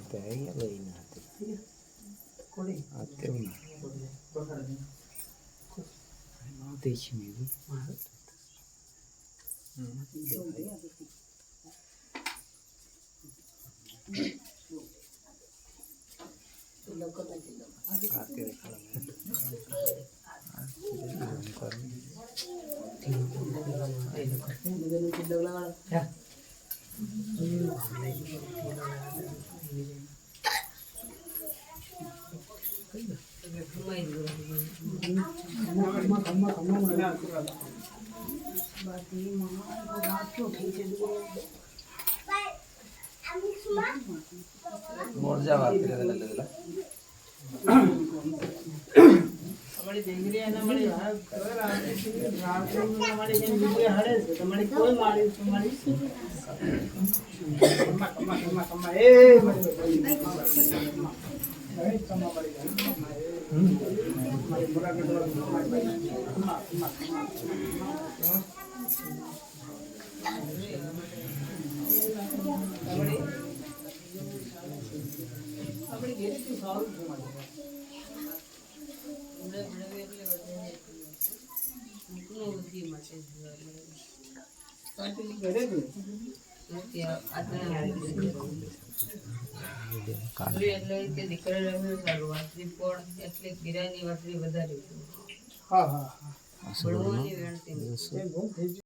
તે અહીંયા લઈને હતી આ તેવું ના દેશી મેં મોરજા વાત કરે हमारी देंगरी है ना हमारी रात में हमारी जन बिजली हरे से हमारी कोई मारी हमारी कम्मा कम्मा कम्मा कम्मा ए मरे कम्मा पड़ी हमारी बुरा के द्वारा कम्मा कम्मा अपनी गेरी की सॉल्व घुमा दे દીકરા